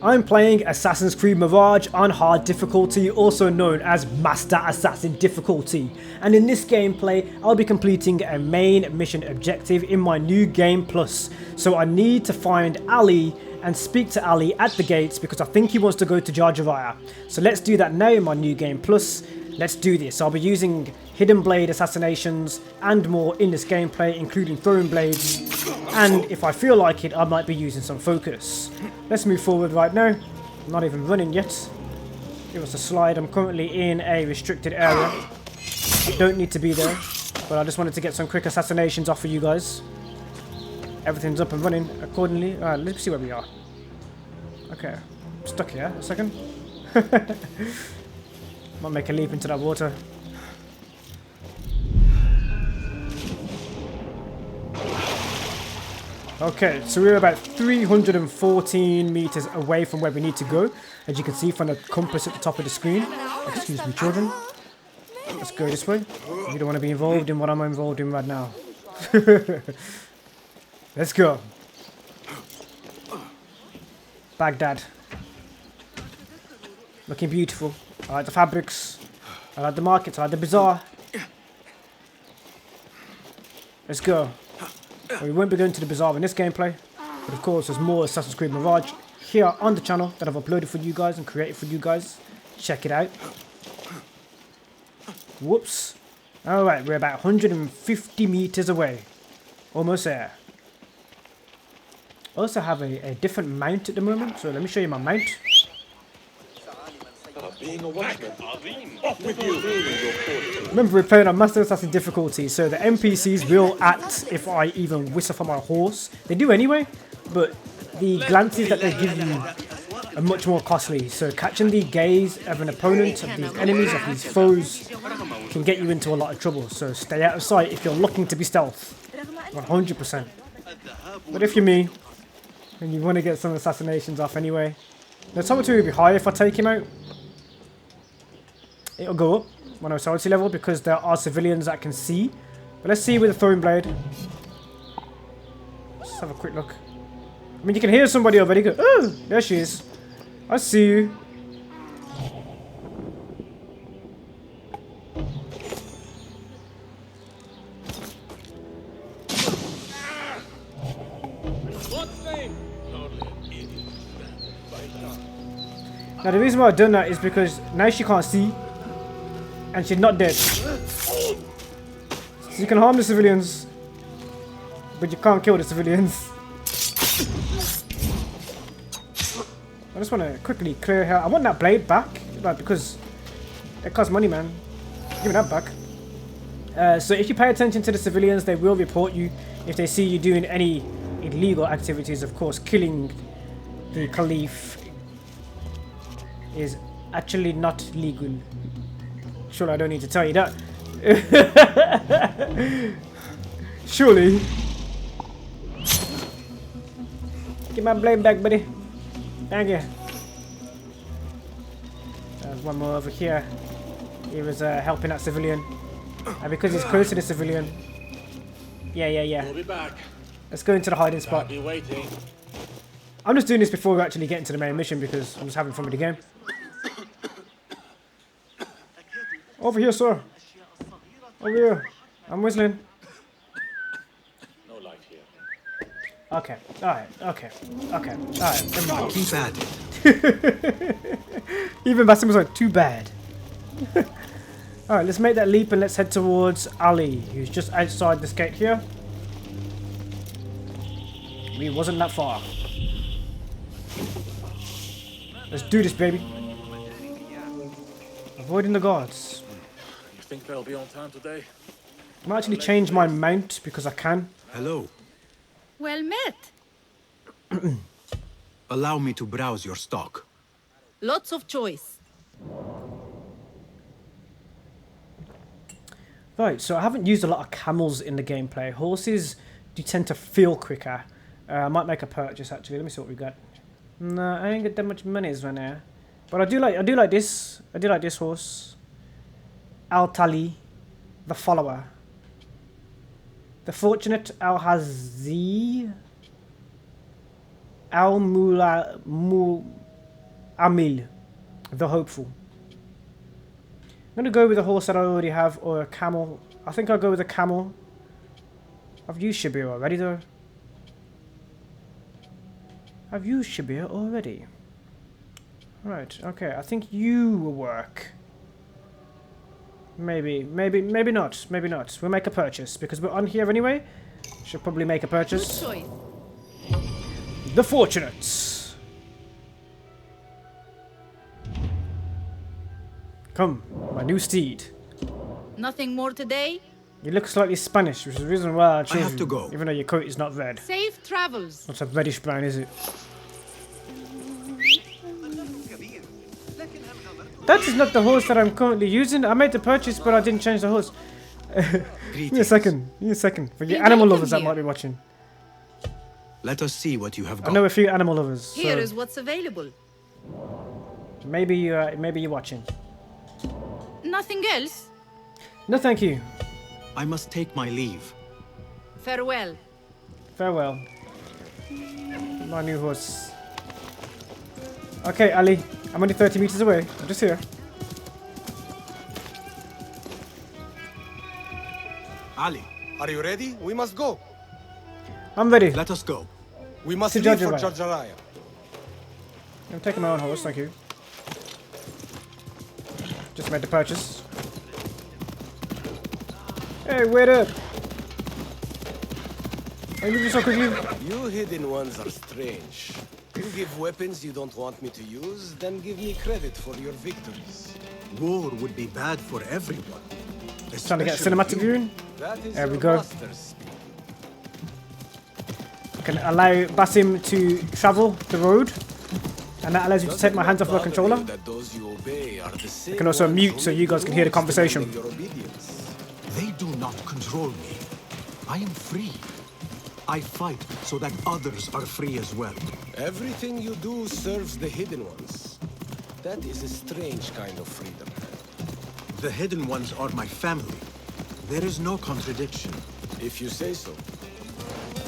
I'm playing Assassin's Creed Mirage on hard difficulty, also known as Master Assassin difficulty. And in this gameplay, I'll be completing a main mission objective in my new game plus. So I need to find Ali and speak to Ali at the gates because I think he wants to go to Jarjaraya. So let's do that now in my new game plus. Let's do this. I'll be using hidden blade assassinations and more in this gameplay, including throwing blades. And if I feel like it, I might be using some focus. Let's move forward right now. I'm not even running yet. Give us a slide. I'm currently in a restricted area. I don't need to be there, but I just wanted to get some quick assassinations off for you guys. Everything's up and running accordingly. Alright, let's see where we are. Okay, I'm stuck here a second. Might make a leap into that water. Okay, so we're about 314 meters away from where we need to go, as you can see from the compass at the top of the screen. Excuse me, children. Let's go this way. You don't want to be involved in what I'm involved in right now. Let's go. Baghdad. Looking beautiful. I like the fabrics. I like the markets. I like the bazaar. Let's go. Well, we won't be going to the bazaar in this gameplay, but of course there's more Assassin's Creed Mirage here on the channel that I've uploaded for you guys and created for you guys. Check it out. Whoops. Alright, we're about 150 meters away. Almost there. I also have a different mount at the moment, so let me show you my mount. Remember, we're playing on Master Assassin difficulty, so the NPCs will act if I even whistle from my horse. They do anyway, but the glances that they give you are much more costly. So catching the gaze of an opponent, of these enemies, of these foes, can get you into a lot of trouble. So stay out of sight if you're looking to be stealth. 100%. But if you're me, and you want to get some assassinations off anyway, the authority will be high if I take him out. It'll go up on authority level because there are civilians that can see. But let's see with the throwing blade. Let's have a quick look. I mean, you can hear somebody already go, oh, there she is. I see you. Now the reason why I've done that is because now she can't see and she's not dead. So you can harm the civilians, but you can't kill the civilians. I just want to quickly clear her. I want that blade back, like, because it costs money, man. Give me that back. So if you pay attention to the civilians, they will report you if they see you doing any illegal activities. Of course, killing the Caliph is actually not legal. Surely I don't need to tell you that. Surely. Get my blade back, buddy. Thank you. There's one more over here. He was helping that civilian. And because he's close to the civilian. Yeah. We'll be back. Let's go into the hiding spot. I'll be waiting. I'm just doing this before we actually get into the main mission because I'm just having fun with the game. Over here, sir. Over here. I'm whistling. No light here. Okay. Alright. Okay. Alright. Never mind. Keep at it. Even Basim was like, too bad. Alright, let's make that leap and let's head towards Ali, who's just outside this gate here. We wasn't that far. Let's do this, baby. Avoiding the guards. You think they'll be on time today? I might actually change my mount because I can. Hello. Well met. Allow me to browse your stock. Lots of choice. Right, so I haven't used a lot of camels in the gameplay. Horses do tend to feel quicker. I might make a purchase actually. Let me see what we got. No, I ain't got that much money right now. But I do like this. I do like this horse. Al-Tali, the follower. The fortunate Al-Hazi. Amil, the hopeful. I'm going to go with a horse that I already have, or a camel. I think I'll go with a camel. I've used Shabir already, though. I've used Shabir already. Right, okay, I think you will work. Maybe not, maybe not. We'll make a purchase, because we're on here anyway. Should probably make a purchase. Good choice. The Fortunates. Come, my new steed. Nothing more today? You look slightly Spanish, which is the reason why I chose have to you, go. even though your coat is not red. Safe travels. Not a reddish brown, is it? That is not the horse that I'm currently using. I made the purchase, but I didn't change the horse. Give me a second. Give me a second. For your Be animal welcome lovers that here. might be watching. Let us see what you have I got. know a few animal lovers. Here So is what's available. maybe you're watching. Nothing else? No, thank you. I must take my leave. Farewell. Farewell. My new horse. Okay, Ali. I'm only 30 meters away. I'm just here. Ali, Are you ready? We must go. I'm ready. let us go. We must To leave for Jarjaraya. Jarjaraya. I'm taking my own horse, thank you. Just made the purchase. Hey, wait up! Are you moving so quickly? You hidden ones are strange. You give weapons you don't want me to use, then give me credit for your victories. War would be bad for everyone. Trying to get a especially cinematic you. viewing. That is There we your go. master speaking. I can allow Basim to travel the road, and that allows you to take my hands off my Bother controller. you that those you obey are the same can also ones mute who so make you guys can hear the rules conversation. demanding your obedience. They do not control me. I am free. I fight so that others are free as well. Everything you do serves the hidden ones. That is a strange kind of freedom. The hidden ones are my family. There is no contradiction. If you say so.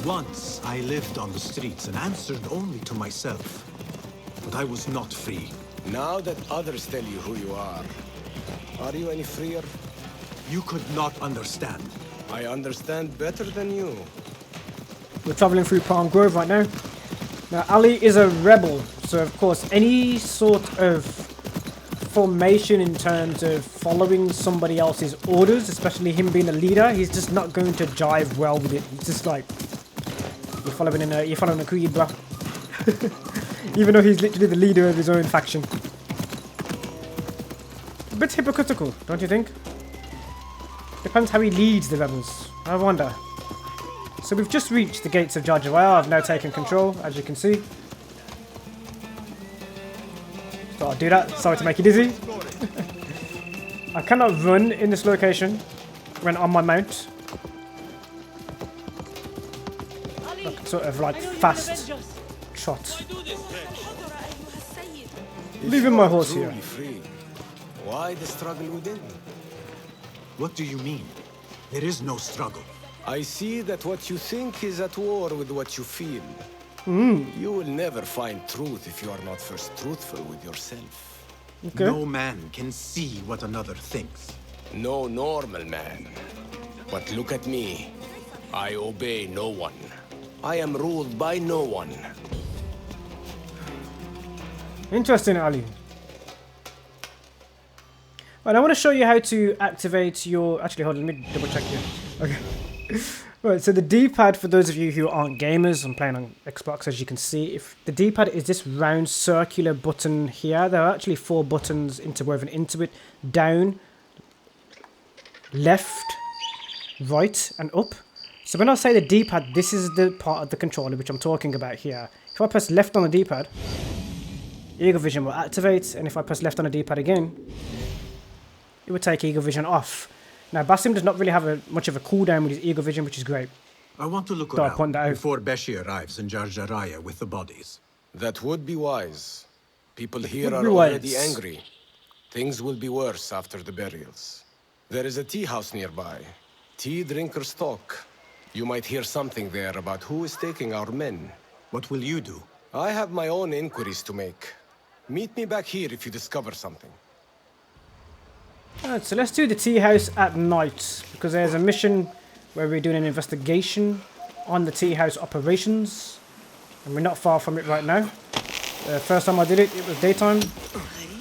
Once I lived on the streets and answered only to myself. But I was not free. Now that others tell you who you are you any freer? You could not understand. I understand better than you. We're traveling through Palm Grove right now. Now, Ali is a rebel, so of course, any sort of formation in terms of following somebody else's orders, especially him being a leader, he's just not going to jive well with it. He's just like, you're following a creed, bro. Even though he's literally the leader of his own faction. A bit hypocritical, don't you think? Depends how he leads the rebels. I wonder. So we've just reached the gates of Jarjaraya. I've now taken control, as you can see. So I'll do that. Sorry to make you dizzy. I cannot run in this location when on my mount. Like, sort of like fast trot. Leaving my horse here. Truly free. Why the struggle within? What do you mean? There is no struggle. I see that what you think is at war with what you feel. You will never find truth if you are not first truthful with yourself. Okay. No man can see what another thinks. No normal man. But look at me. I obey no one. I am ruled by no one. Interesting, Ali. Right, I want to show you how to activate your... Actually, hold on, let me double check here. Okay. Right, so the D-pad, for those of you who aren't gamers, I'm playing on Xbox, as you can see. If the D-pad is this round circular button here, there are actually 4 buttons interwoven into it. Down, left, right, and up. So when I say the D-pad, this is the part of the controller which I'm talking about here. If I press left on the D-pad, Eagle Vision will activate, and if I press left on the D-pad again, it will take Eagle Vision off. Now, Basim does not really have much of a cooldown with his Eagle Vision, which is great. I want to look So I'll point that around out. before Beshi arrives in Jarjaraya with the bodies. That would be wise. People here Would are be already wise. angry. Things will be worse after the burials. There is a tea house nearby. Tea drinkers talk. You might hear something there about who is taking our men. What will you do? I have my own inquiries to make. Meet me back here if you discover something. Alright, so let's do the tea house at night, because there's a mission where we're doing an investigation on the tea house operations, and we're not far from it right now. The first time I did it, it was daytime.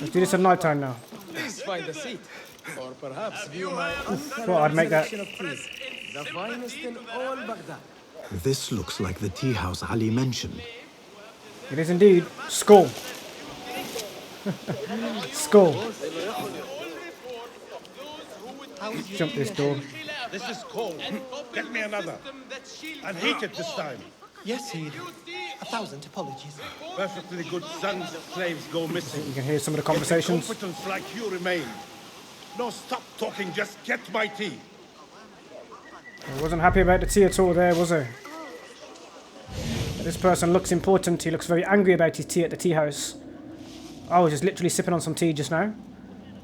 Let's do this at night time now. Please find a seat, or perhaps view my Thought I'd make that. the finest in all Baghdad. This looks like the tea house Ali mentioned. It is indeed. Skull. Skull. Jump this door. This is cold. Get me another. And heat it this time. Yes, Seed. 1,000 apologies. Perfectly good sons slaves go missing. You can hear some of the conversations. Competence like you remain. No, stop talking. Just get my tea. I wasn't happy about the tea at all there, was I? This person looks important. He looks very angry about his tea at the tea house. I was just literally sipping on some tea just now.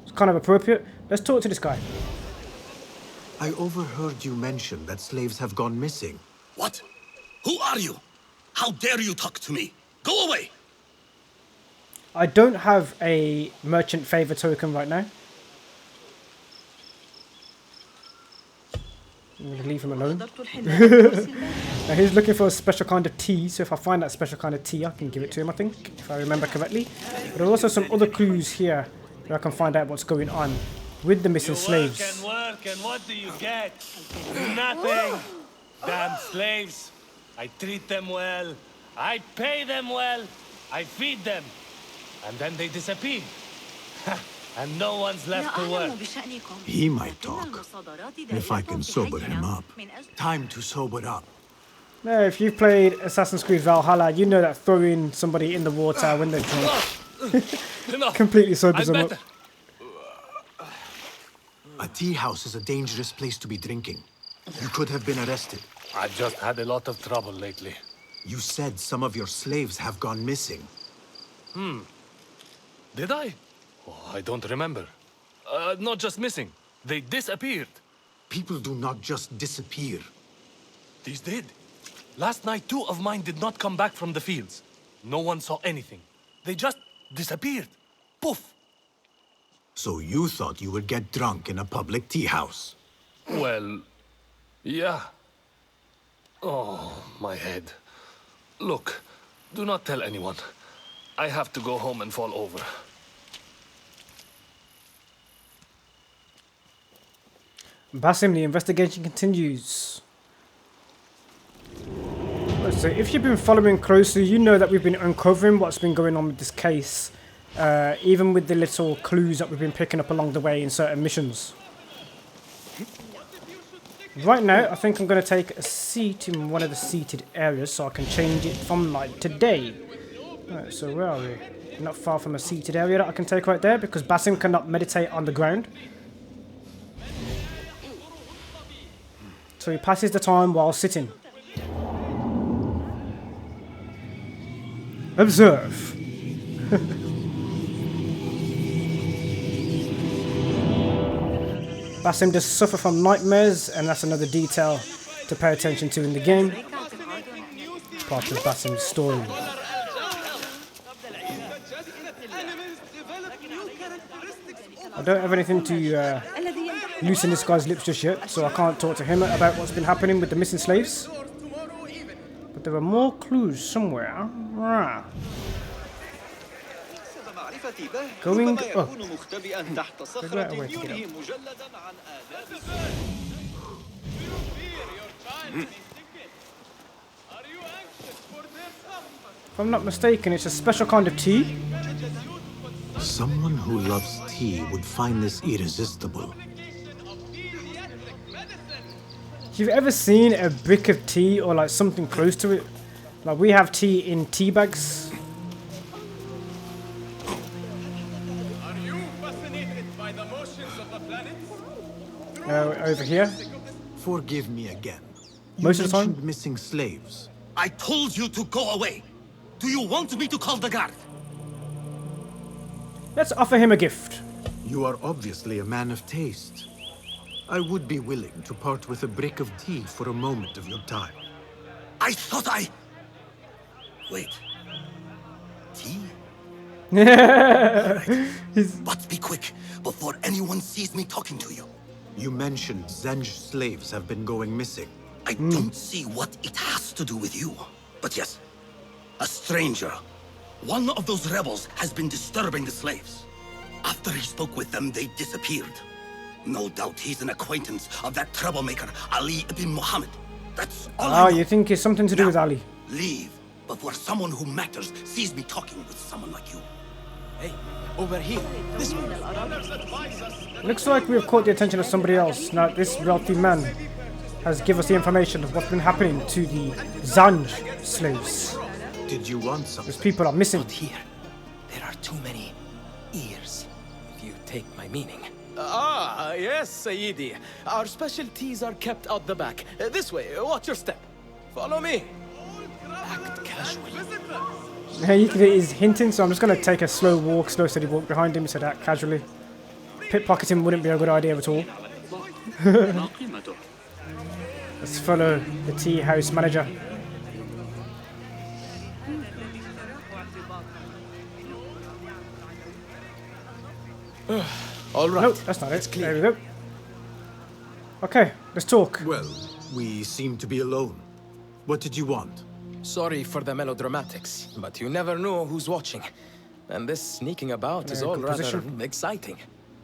It's kind of appropriate. Let's talk to this guy. I overheard you mention that slaves have gone missing. What? Who are you? How dare you talk to me? Go away! I don't have a merchant favor token right now. I'm going to leave him alone. Now he's looking for a special kind of tea, so if I find that special kind of tea, I can give it to him, I think, if I remember correctly. But there are also some other clues here where I can find out what's going on with the missing slaves. Work, and what do you get? Nothing! Damn slaves! I treat them well, I pay them well, I feed them, and then they disappear. And no one's left to work. He might talk, if I can sober him up. Time to sober up. Now, if you've played Assassin's Creed Valhalla, you know that throwing somebody in the water when they're drunk completely sobers them up. A tea house is a dangerous place to be drinking. You could have been arrested. I've just had a lot of trouble lately. You said some of your slaves have gone missing. Did I? Oh, I don't remember. Not just missing. They disappeared. People do not just disappear. These did. Last night, 2 of mine did not come back from the fields. No one saw anything. They just disappeared. Poof! So you thought you would get drunk in a public tea house? Well, yeah. Oh, my head. Look, do not tell anyone. I have to go home and fall over. Basim, the investigation continues. So if you've been following closely, you know that we've been uncovering what's been going on with this case, even with the little clues that we've been picking up along the way in certain missions. Right now, I think I'm going to take a seat in one of the seated areas so I can change it from night to day. Right, so where are we? Not far from a seated area that I can take right there, because Basim cannot meditate on the ground. So he passes the time while sitting. Observe. Basim does suffer from nightmares, and that's another detail to pay attention to in the game. Part of Basim's story. I don't have anything to loosen this guy's lips just yet, so I can't talk to him about what's been happening with the missing slaves. But there are more clues somewhere. Going up. Figure out a way to get up. If I'm not mistaken, it's a special kind of tea. Someone who loves tea would find this irresistible. If you've ever seen a brick of tea or like something close to it, like we have tea in tea bags. Are you fascinated by the motions of the planets? Over here. Forgive me again. You Most of the time. mentioned missing slaves. I told you to go away. Do you want me to call the guard? Let's offer him a gift. You are obviously a man of taste. I would be willing to part with a brick of tea for a moment of your time. I thought I... Wait. Tea? But be quick, before anyone sees me talking to you. You mentioned Zanj slaves have been going missing. I don't see what it has to do with you. But yes, a stranger. One of those rebels has been disturbing the slaves. After he spoke with them, they disappeared. No doubt he's an acquaintance of that troublemaker, Ali ibn Muhammad. That's all I know. You think it's something to do with Ali? Leave before someone who matters sees me talking with someone like you. Hey, over here. This way. Looks like we've caught the attention of somebody else. Now, this wealthy man has given us the information of what's been happening to the Zanj slaves. Did you want Those something? people are missing. Not here. There are too many ears, if you take my meaning. Yes, Sayyidi. Our specialties are kept out the back. This way, watch your step. Follow me. Act casually. He's hinting, so I'm just going to take a slow steady walk behind him so that casually. Pickpocketing wouldn't be a good idea at all. Let's follow the tea house manager. All right. Nope, that's not it. There we go. Okay, let's talk. Well, we seem to be alone. What did you want? Sorry for the melodramatics, but you never know who's watching. And this sneaking about is all good rather position. exciting.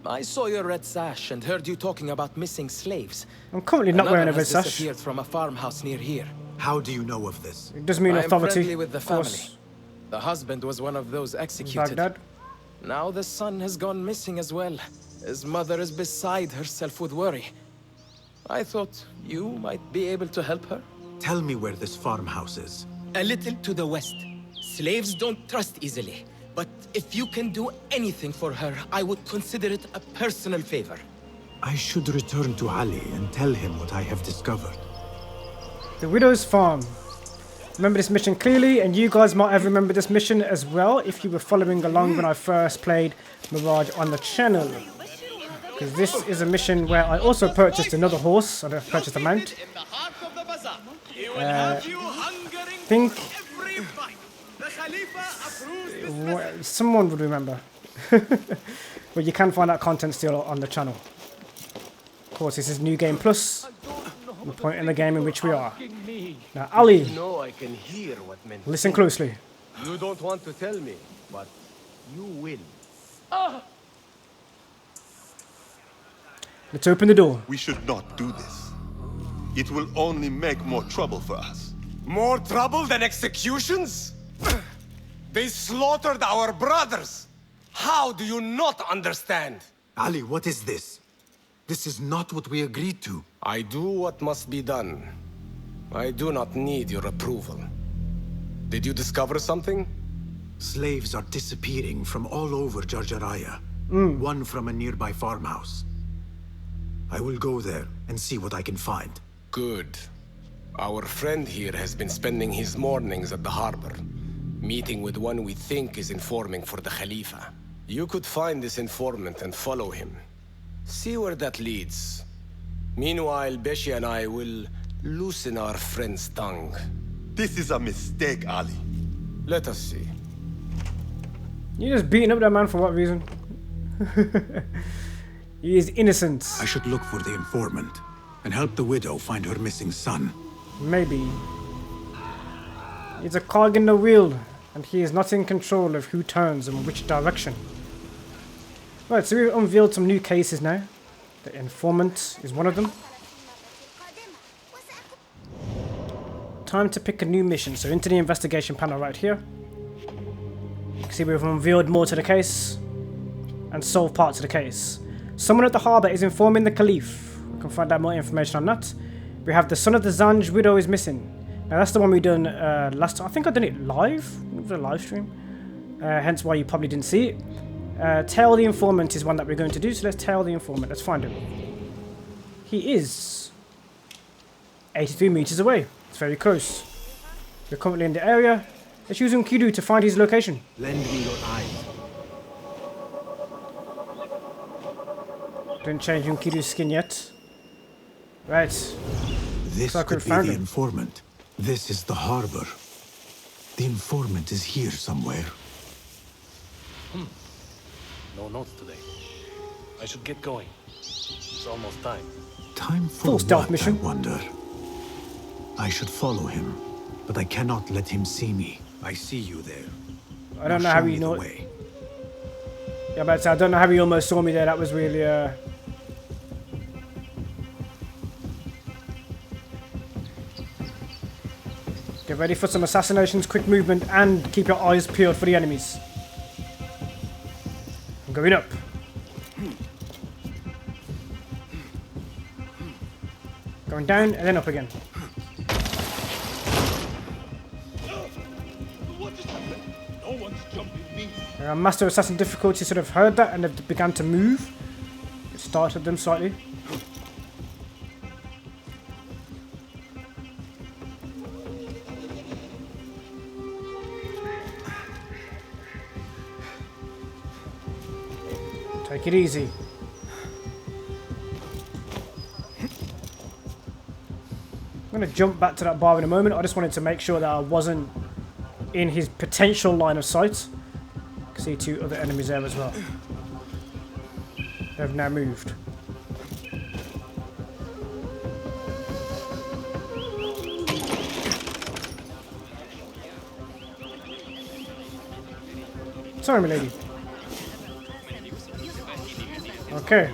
I saw your red sash and heard you talking about missing slaves. I'm currently not wearing a red Another has sash. disappeared from a farmhouse near here. How do you know of this? It does mean I am authority. friendly with the of course. family. The husband was one of those executed. Bagdad. Now the son has gone missing as well. His mother is beside herself with worry. I thought you might be able to help her. Tell me where this farmhouse is. A little to the west. Slaves don't trust easily. But if you can do anything for her, I would consider it a personal favor. I should return to Ali and tell him what I have discovered. The Widow's Farm. Remember this mission clearly, and you guys might have remembered this mission as well if you were following along when I first played Mirage on the channel. Because this is a mission where I also purchased another horse, I purchased a mount. Think someone would remember. But you can find that content still on the channel. Of course, this is New Game Plus, the point in the game in which we are. Now, Ali, No, I can hear what men listen closely. You don't want to tell me, but you will. Let's open the door. We should not do this. It will only make more trouble for us. More trouble than executions? They slaughtered our brothers! How do you not understand? Ali, what is this? This is not what we agreed to. I do what must be done. I do not need your approval. Did you discover something? Slaves are disappearing from all over Jarjaraya. One from a nearby farmhouse. I will go there and see what I can find. Good. Our friend here has been spending his mornings at the harbor, meeting with one we think is informing for the Khalifa. You could find this informant and follow him. See where that leads. Meanwhile, Beshi and I will loosen our friend's tongue. This is a mistake, Ali. Let us see. You just beating up that man for what reason? He is innocent. I should look for the informant and help the widow find her missing son. Maybe. He's a cog in the wheel, and he is not in control of who turns and which direction. Right, so we've unveiled some new cases now. The informant is one of them. Time to pick a new mission. So into the investigation panel right here. You can see we've unveiled more to the case and solved parts of the case. Someone at the harbour is informing the Caliph. We can find out more information on that. We have the son of the Zanj widow is missing. Now that's the one we done last time. I think I done it live. It was a live stream. Hence why you probably didn't see it. Tail the Informant is one that we're going to do. So let's tail the Informant. Let's find him. He is 83 meters away. It's very close. We're currently in the area. Let's use Unkidu to find his location. Lend me your eyes. Didn't change Unkidu's skin yet. Right. This So I could be found the him. informant. This is the harbor. The informant is here somewhere. No notes today. I should get going. It's almost time. Time for Full stealth what, mission. I wonder. I should follow him, but I cannot let him see me. I see you there. I don't know Now how show you me know the it. way. Yeah, but I don't know how he almost saw me there. That was really Get ready for some assassinations, quick movement, and keep your eyes peeled for the enemies. I'm going up. Going down and then up again. What just happened? No one's jumping me. Master Assassin difficulty sort of heard that and they began to move. It startled them slightly. Take it easy. I'm going to jump back to that bar in a moment. I just wanted to make sure that I wasn't in his potential line of sight. I can see two other enemies there as well. They've now moved. Sorry, my lady. Okay.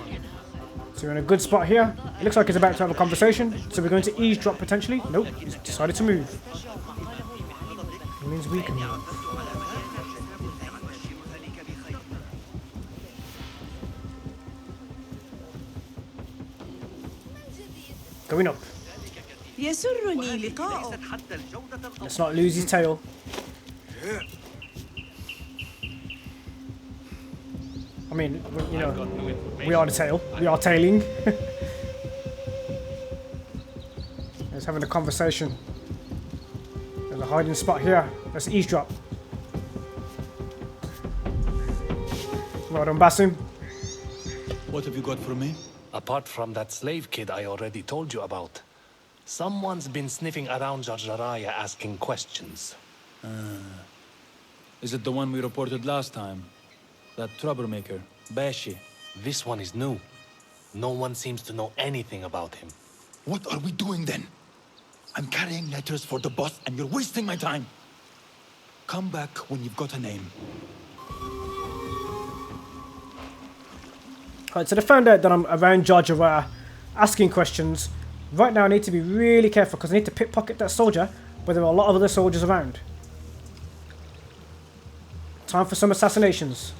So we're in a good spot here. It looks like he's about to have a conversation. So we're going to eavesdrop potentially. Nope, he's decided to move. It means we can move. Going up. Let's not lose his tail. I mean, you know, we are the tail. We are tailing. Let's having a conversation. There's a hiding spot here. Let's eavesdrop. Well done, Basim. What have you got for me? Apart from that slave kid I already told you about, someone's been sniffing around Jarjaraya asking questions. Is it the one we reported last time? That troublemaker, Bashi. This one is new. No one seems to know anything about him. What are we doing then? I'm carrying letters for the boss and you're wasting my time. Come back when you've got a name. Alright, so they found out that I'm around Jarjaraya asking questions. Right now I need to be really careful because I need to pickpocket that soldier, but there are a lot of other soldiers around. Time for some assassinations.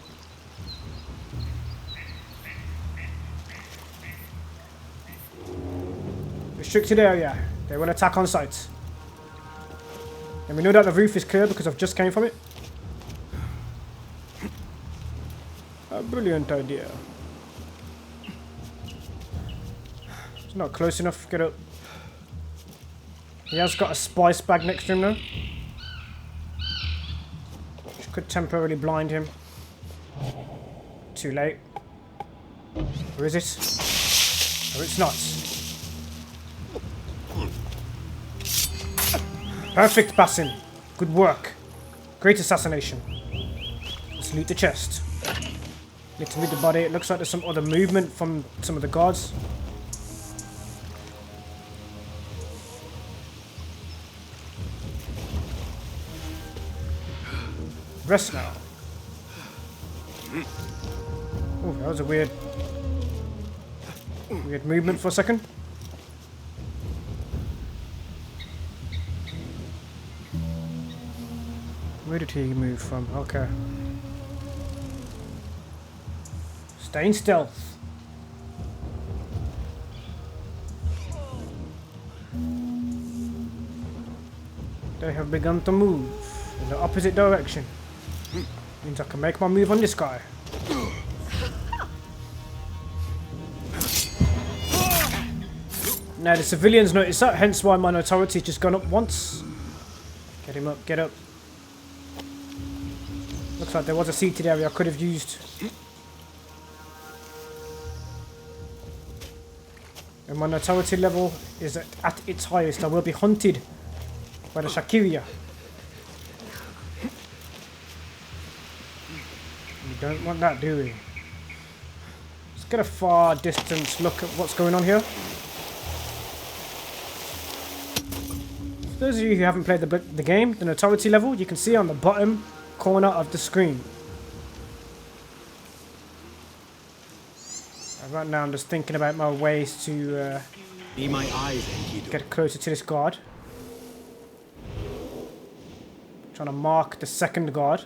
Restricted area. They will attack on sight. And we know that the roof is clear because I've just came from it. A brilliant idea. It's not close enough. Get up. He has got a spice bag next to him now, which could temporarily blind him. Too late. Or is it? Or it's not. Perfect, Basim. Good work. Great assassination. Let's loot the chest. Need to loot the body. It looks like there's some other movement from some of the guards. Rest now. Oh, that was a weird movement for a second. Where did he move from? Okay. Stay in stealth. They have begun to move in the opposite direction. Means I can make my move on this guy. Now the civilians notice that, hence why my notoriety has just gone up once. Get him up, get up. Looks like there was a seated area I could have used. And my notoriety level is at its highest. I will be hunted by the Shakiria. Don't want that, do we? Let's get a far distance look at what's going on here. For those of you who haven't played the game, the notoriety level, you can see on the bottom corner of the screen. Right now I'm just thinking about my ways to Be my eyes, get closer to this guard. Trying to mark the second guard.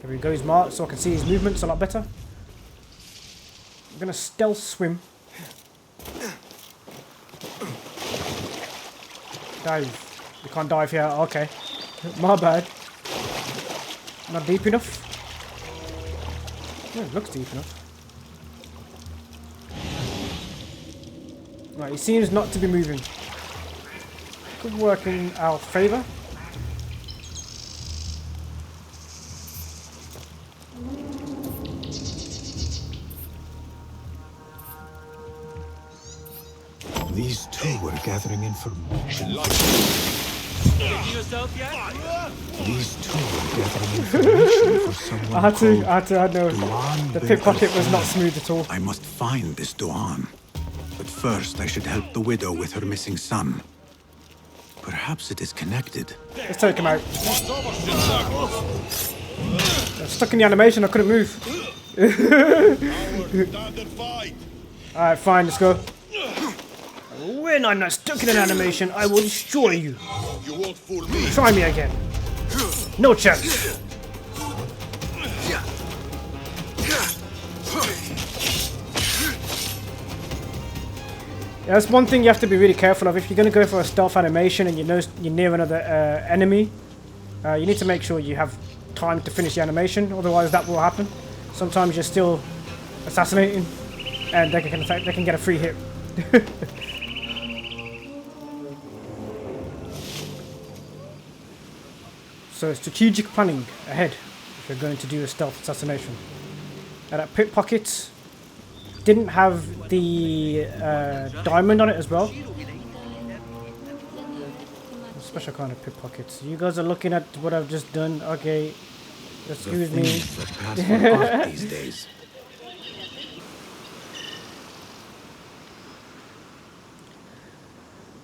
There we go, he's marked so I can see his movements a lot better. I'm gonna stealth swim. Dive. You can't dive here, okay. My bad. Not deep enough. Yeah, it looks deep enough. Right, he seems not to be moving. Could work in our favour. These two were gathering information. These two were gathering information for someone I know. The pickpocket was not smooth at all. I must find this Duan. But first, I should help the widow with her missing son. Perhaps it is connected. Let's take him out. I was stuck in the animation, I couldn't move. Alright, fine, let's go. When I'm not stuck in an animation, I will destroy you. You won't fool me. Try me again. No chance. Yeah, that's one thing you have to be really careful of. If you're going to go for a stealth animation and you know you're near another enemy, you need to make sure you have time to finish the animation, otherwise that will happen. Sometimes you're still assassinating and they can get a free hit. So strategic planning ahead if you're going to do a stealth assassination. And that pickpocket didn't have the diamond on it as well. A special kind of pickpockets. You guys are looking at what I've just done. Okay, excuse me. These days.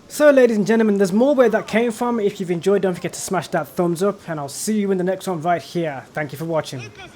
So ladies and gentlemen, there's more where that came from. If you've enjoyed, don't forget to smash that thumbs up and I'll see you in the next one right here. Thank you for watching.